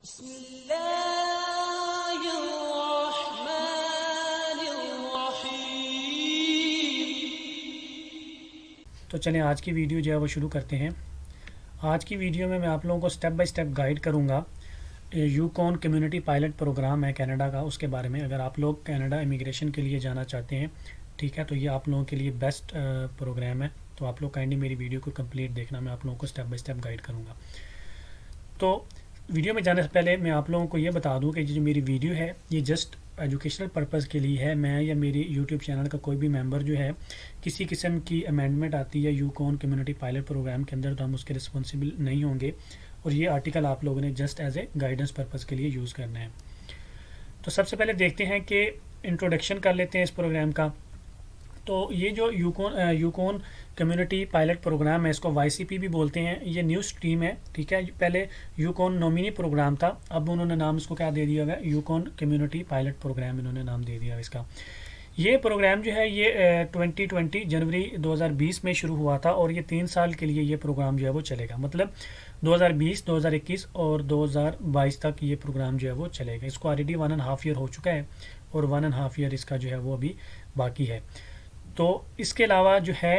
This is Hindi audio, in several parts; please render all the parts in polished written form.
तो चलें आज की वीडियो जो है वो शुरू करते हैं। आज की वीडियो में मैं आप लोगों को स्टेप बाय स्टेप गाइड करूंगा। यूकॉन कम्युनिटी पायलट प्रोग्राम है कनाडा का, उसके बारे में। अगर आप लोग कनाडा इमिग्रेशन के लिए जाना चाहते हैं, ठीक है, तो ये आप लोगों के लिए बेस्ट प्रोग्राम है। तो आप लोग काइंडली मेरी वीडियो को कंप्लीट देखना, मैं आप लोगों को स्टेप बाय स्टेप गाइड करूँगा। तो वीडियो में जाने से पहले मैं आप लोगों को ये बता दूं कि जो मेरी वीडियो है ये जस्ट एजुकेशनल पर्पज़ के लिए है। मैं या मेरी यूट्यूब चैनल का कोई भी मेंबर जो है किसी किस्म की अमेंडमेंट आती है यूकॉन कम्युनिटी पायलट प्रोग्राम के अंदर, तो हम उसके रिस्पॉन्सिबल नहीं होंगे। और ये आर्टिकल आप लोगों ने just as a guidance purpose के लिए यूज़ करना है। तो सबसे पहले देखते हैं कि इंट्रोडक्शन कर लेते हैं इस प्रोग्राम का। तो ये जो यूकॉन कम्युनिटी पायलट प्रोग्राम है, इसको YCP भी बोलते हैं। ये न्यू स्ट्रीम है, ठीक है। पहले यूकॉन नॉमिनी प्रोग्राम था, अब उन्होंने नाम इसको क्या दे दिया हुआ है, यूकॉन कम्युनिटी पायलट प्रोग्राम इन्होंने नाम दे दिया है इसका। ये प्रोग्राम जो है ये 2020 जनवरी 2020 में शुरू हुआ था और ये 3 साल के लिए ये प्रोग्राम जो है वो चलेगा। मतलब 2020, 2021 और 2022 तक ये प्रोग्राम जो है वो चलेगा। इसको ऑलरेडी 1.5 ईयर हो चुका है और 1.5 ईयर इसका जो है वो अभी बाकी है। तो इसके अलावा जो है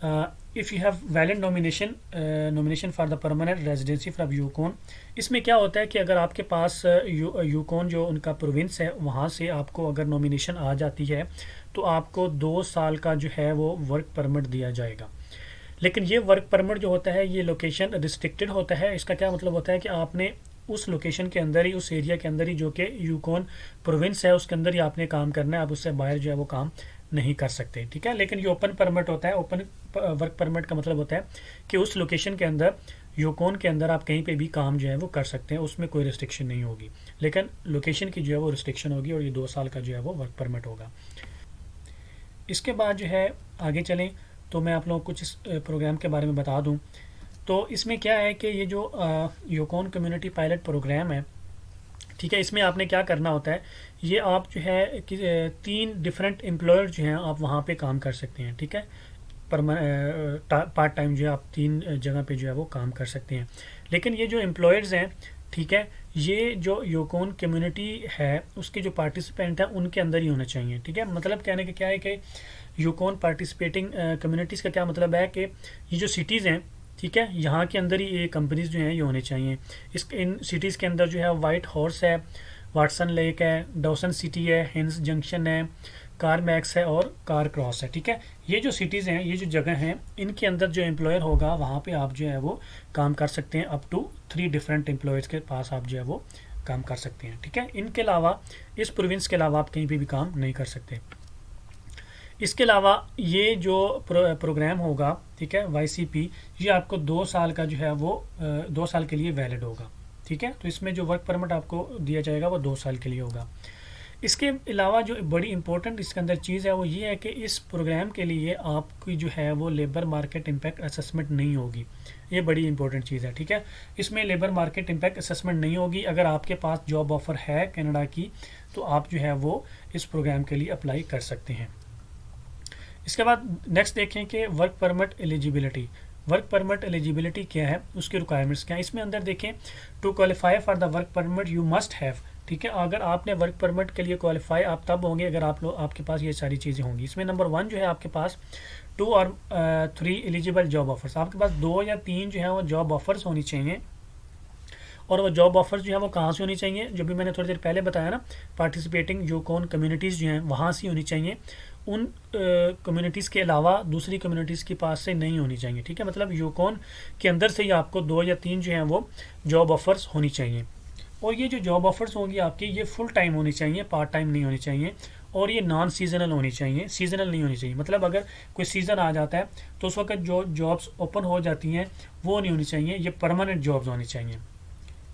if you have valid nomination for the permanent residency from Yukon, इसमें क्या होता है कि अगर आपके पास यूकॉन जो उनका प्रोविंस है वहाँ से आपको अगर नॉमिनेशन आ जाती है तो आपको 2 साल का जो है वो वर्क परमिट दिया जाएगा। लेकिन ये वर्क परमिट जो होता है ये लोकेशन रिस्ट्रिक्टेड होता है। इसका क्या मतलब होता है कि आपने उस लोकेशन के अंदर ही, उस एरिया के अंदर ही, जो कि यूकॉन प्रोविंस है उसके अंदर ही आपने काम करना है। आप उससे बाहर जो है वो काम नहीं कर सकते, ठीक है। लेकिन ये ओपन परमिट होता है। ओपन वर्क परमिट का मतलब होता है कि उस लोकेशन के अंदर, यूकॉन के अंदर आप कहीं पे भी काम जो है वो कर सकते हैं, उसमें कोई रिस्ट्रिक्शन नहीं होगी। लेकिन लोकेशन की जो है वो रिस्ट्रिक्शन होगी और ये 2 साल का जो है वो वर्क परमिट होगा। इसके बाद जो है आगे चलें तो मैं आप लोगों को कुछ इस प्रोग्राम के बारे में बता दूँ। तो इसमें क्या है कि ये जो यूकॉन कम्युनिटी पायलट प्रोग्राम है, ठीक है, इसमें आपने क्या करना होता है, ये आप जो है कि 3 डिफरेंट एम्प्लॉयर जो हैं आप वहाँ पे काम कर सकते हैं, ठीक है। पार्ट टाइम जो है आप 3 जगह पे जो है वो काम कर सकते हैं। लेकिन ये जो एम्प्लॉयर्स हैं, ठीक है, ये जो यूकॉन कम्युनिटी है उसके जो पार्टिसिपेंट हैं उनके अंदर ही होने चाहिए, ठीक है। मतलब कहने का क्या है कि यूकॉन पार्टिसिपेटिंग कम्युनिटीज़ का क्या मतलब है कि ये जो सिटीज़ हैं, ठीक है, यहाँ के अंदर ही ये कंपनीज जो हैं ये होने चाहिए। इन सिटीज़ के अंदर जो है वाइट हॉर्स है, वाटसन लेक है, डॉसन सिटी है, हिंस जंक्शन है, कार मैक्स है और कार क्रॉस है, ठीक है। ये जो सिटीज़ हैं, ये जो जगह हैं, इनके अंदर जो एम्प्लॉयर होगा वहाँ पे आप जो है वो काम कर सकते हैं। अप टू 3 डिफरेंट एम्प्लॉयर्स के पास आप जो है वो काम कर सकते हैं, ठीक है। इनके अलावा, इस प्रोविंस के अलावा आप कहीं पर भी काम नहीं कर सकते। इसके अलावा ये जो प्रोग्राम होगा, ठीक है, YCP, ये आपको 2 साल का जो है वो 2 साल के लिए वैलिड होगा, ठीक है। तो इसमें जो वर्क परमिट आपको दिया जाएगा वो 2 साल के लिए होगा। इसके अलावा जो बड़ी इंपॉर्टेंट इसके अंदर चीज़ है वो ये है कि इस प्रोग्राम के लिए आपकी जो है वो लेबर मार्केट इम्पैक्ट असेसमेंट नहीं होगी। ये बड़ी इंपॉर्टेंट चीज़ है, ठीक है। इसमें लेबर मार्केट इम्पैक्ट असेसमेंट नहीं होगी। अगर आपके पास जॉब ऑफ़र है कनाडा की तो आप जो है वो इस प्रोग्राम के लिए अप्लाई कर सकते हैं। इसके बाद नेक्स्ट देखें कि work permit eligibility. Work permit eligibility क्या है, उसके रिक्वायरमेंट्स क्या है। इसमें अंदर देखें, to qualify for the work permit you must have, ठीक है। अगर आपने वर्क परमिट के लिए क्वालिफाई आप तब होंगे अगर आपके पास ये सारी चीज़ें होंगी। इसमें नंबर 1 जो है आपके पास 2 और 3 एलिजिबल जॉब ऑफर्स, आपके पास 2 या 3 जो है वो जॉब ऑफर्स होनी चाहिए। और वो जॉब ऑफर्स जो है वो कहाँ से होनी चाहिए, जो भी मैंने थोड़ी देर पहले बताया ना, पार्टिसिपेटिंग यूकॉन कम्युनिटीज़ जो हैं वहाँ से होनी चाहिए। उन कम्युनिटीज़ के अलावा दूसरी कम्युनिटीज़ के पास से नहीं होनी चाहिए, ठीक है। मतलब यूकॉन के अंदर से ही आपको 2 या 3 जो हैं वो जॉब ऑफर्स होनी चाहिए। और ये जो जॉब ऑफर्स होंगी आपकी, ये फुल टाइम होनी चाहिए, पार्ट टाइम नहीं होनी चाहिए। और ये नॉन सीजनल होनी चाहिए, सीजनल नहीं होनी चाहिए। मतलब अगर कोई सीज़न आ जाता है तो उस वक्त जो जॉब्स ओपन हो जाती हैं वो नहीं होनी चाहिए, ये परमानेंट जॉब्स होनी चाहिए।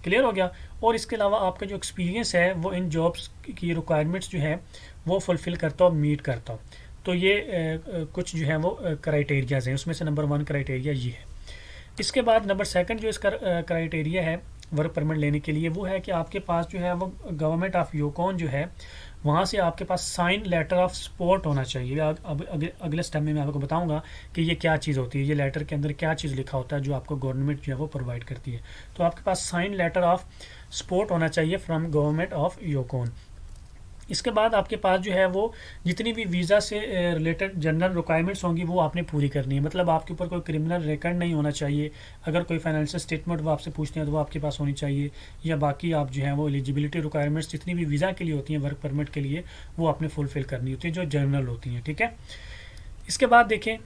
क्लियर हो गया। और इसके अलावा आपका जो एक्सपीरियंस है वो इन जॉब्स की रिक्वायरमेंट्स जो है वो फुलफ़िल करता हो, मीट करता हो। तो ये कुछ जो है वो क्राइटेरियाज़ हैं, उसमें से नंबर 1 क्राइटेरिया ये है। इसके बाद नंबर 2 जो इसका क्राइटेरिया है वर्क परमिट लेने के लिए, वो है कि आपके पास जो है वो गवर्नमेंट ऑफ यूकॉन जो है वहाँ से आपके पास साइन लेटर ऑफ सपोर्ट होना चाहिए। अब अगले स्टेप में मैं आपको बताऊंगा कि ये क्या चीज़ होती है, ये लेटर के अंदर क्या चीज़ लिखा होता है जो आपको गवर्नमेंट जो है वो प्रोवाइड करती है। तो आपके पास साइन लेटर ऑफ सपोर्ट होना चाहिए फ्रॉम गवर्नमेंट ऑफ योकोन। इसके बाद आपके पास जो है वो जितनी भी वीज़ा से रिलेटेड जनरल रिक्वायरमेंट्स होंगी वो आपने पूरी करनी है। मतलब आपके ऊपर कोई क्रिमिनल रिकॉर्ड नहीं होना चाहिए। अगर कोई फाइनेंशियल स्टेटमेंट वो आपसे पूछते हैं तो वो आपके पास होनी चाहिए, या बाकी आप जो है वो एलिजिबिलिटी रिक्वायरमेंट्स जितनी भी वीज़ा के लिए होती हैं, वर्क परमिट के लिए, वो आपने फुलफिल करनी होती है, जो जनरल होती हैं। ठीक है, इसके बाद देखें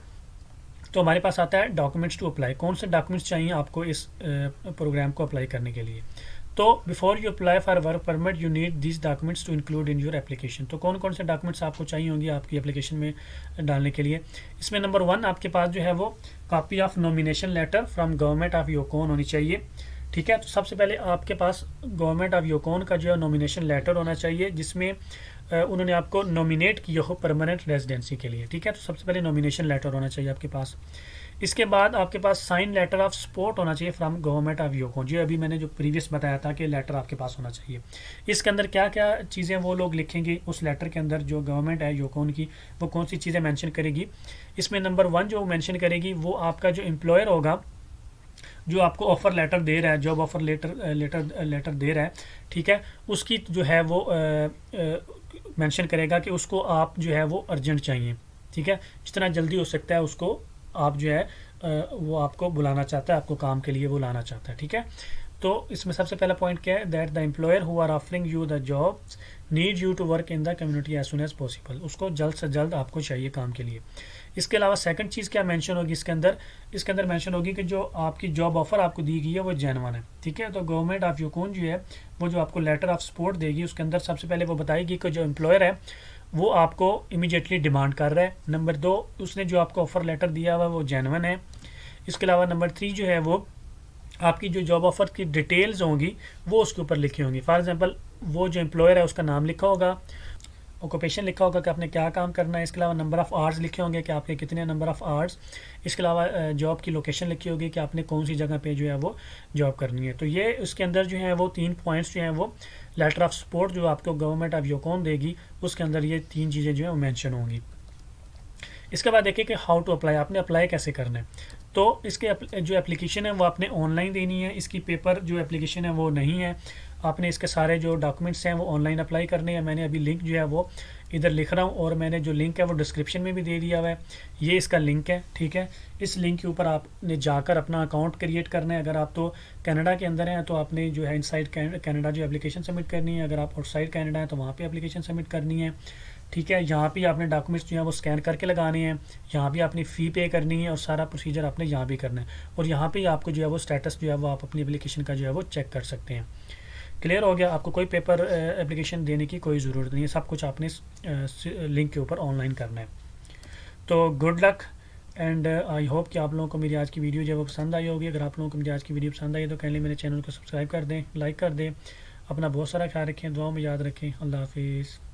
तो हमारे पास आता है डॉक्यूमेंट्स टू अप्लाई। कौन से डॉक्यूमेंट्स चाहिए आपको इस प्रोग्राम को अप्लाई करने के लिए। तो before you apply for work permit you need this documents to include in your application. तो कौन कौन से डॉक्यूमेंट्स आपको चाहिए होंगे आपकी एप्लीकेशन में डालने के लिए। इसमें नंबर 1 आपके पास जो है वो copy of nomination letter from government of Yukon होनी चाहिए। ठीक है, तो सबसे पहले आपके पास गवर्नमेंट ऑफ योकोन का जो है नॉमिनेशन लेटर होना चाहिए, जिसमें उन्होंने आपको नॉमिनेट किया हो परमानेंट रेजिडेंसी के लिए। ठीक है, तो सबसे पहले नॉमिनेशन लेटर होना चाहिए आपके पास। इसके बाद आपके पास साइन लेटर ऑफ सपोर्ट होना चाहिए फ्रॉम गवर्नमेंट ऑफ योकोन। जो अभी मैंने जो प्रीवियस बताया था कि लेटर आपके पास होना चाहिए। इसके अंदर क्या क्या चीज़ें वो लोग लिखेंगे उस लेटर के अंदर, जो गवर्नमेंट है योकोन की, वो कौन सी चीज़ें मेंशन करेगी। इसमें नंबर 1 जो मेंशन करेगी वो आपका जो एम्प्लॉयर होगा, जो आपको ऑफ़र लेटर दे रहा है, जॉब ऑफ़र लेटर दे रहा है, ठीक है, उसकी जो है वो मेंशन करेगा कि उसको आप जो है वो अर्जेंट चाहिए। ठीक है, जितना जल्दी हो सकता है उसको आप जो है वो आपको बुलाना चाहता है, आपको काम के लिए वो लाना चाहता है। ठीक है, तो इसमें सबसे पहला पॉइंट क्या है, that the employer who are offering you the job need you to work in the community as soon as possible. उसको जल्द से जल्द आपको चाहिए काम के लिए। इसके अलावा सेकंड चीज़ क्या मेंशन होगी इसके अंदर मेंशन होगी कि जो आपकी जॉब ऑफर आपको दी गई है वो जेन्युइन है। ठीक है, तो गवर्नमेंट ऑफ योकोन जो है वो जो आपको लेटर ऑफ सपोर्ट देगी उसके अंदर सबसे पहले वो बताएगी कि जो एम्प्लॉयर है वो आपको इमीडिएटली डिमांड कर रहा है। नंबर 2, उसने जो आपको ऑफ़र लेटर दिया हुआ वो जेन्युइन है। इसके अलावा नंबर 3 जो है वो आपकी जो जॉब ऑफ़र की डिटेल्स होंगी वो उसके ऊपर लिखी होंगी। फॉर एग्जांपल वो जो एम्प्लॉयर है उसका नाम लिखा होगा, ऑक्यूपेशन लिखा होगा कि आपने क्या काम करना है। इसके अलावा नंबर ऑफ़ आवर्स लिखे होंगे कि आपके कितने नंबर ऑफ़ आवर्स। इसके अलावा जॉब की लोकेशन लिखी होगी कि आपने कौन सी जगह पे जो है वो जॉब करनी है। तो ये उसके अंदर जो है वो 3 पॉइंट्स जो हैं वो लेटर ऑफ सपोर्ट जो आपको गवर्नमेंट ऑफ योकोन देगी उसके अंदर ये 3 चीज़ें जो है वो मेंशन होंगी। इसके बाद देखिए कि हाउ टू अप्लाई, आपने अप्लाई कैसे करना है। तो इसके जो एप्लीकेशन है वो आपने ऑनलाइन देनी है। इसकी पेपर जो एप्लीकेशन है वो नहीं है। आपने इसके सारे जो डॉक्यूमेंट्स हैं वो ऑनलाइन अप्लाई करने हैं। मैंने अभी लिंक जो है वो इधर लिख रहा हूँ और मैंने जो लिंक है वो डिस्क्रिप्शन में भी दे दिया हुआ है। ये इसका लिंक है। ठीक है, इस लिंक के ऊपर आपने जाकर अपना अकाउंट क्रिएट करना है। अगर आप तो कनाडा के अंदर हैं तो आपने जो है इनसाइड कनाडा जो एप्लीकेशन सबमिट करनी है। अगर आप आउटसाइड कनाडा है तो वहाँ पे एप्लीकेशन सबमिट करनी है। ठीक है, यहाँ पे आपने डॉक्यूमेंट्स जो है वो स्कैन करके लगाने हैं। यहाँ भी आपने फ़ी पे करनी है और सारा प्रोसीजर आपने यहाँ भी करना है। और यहाँ पे आपको जो है वो स्टेटस जो है वो आप अपनी एप्लीकेशन का जो है वो चेक कर सकते हैं। क्लियर हो गया, आपको कोई पेपर एप्लीकेशन देने की कोई ज़रूरत नहीं है। सब कुछ आपने लिंक के ऊपर ऑनलाइन करना है। तो good luck and I hope कि आप लोगों को मेरी आज की वीडियो जो है वो पसंद आई होगी। अगर आप लोगों को मेरी आज की वीडियो पसंद आई तो काइंडली मेरे चैनल को सब्सक्राइब कर दें, लाइक कर दें। अपना बहुत सारा ख्याल रखें, दुआ में याद रखें। अल्लाह हाफिज़।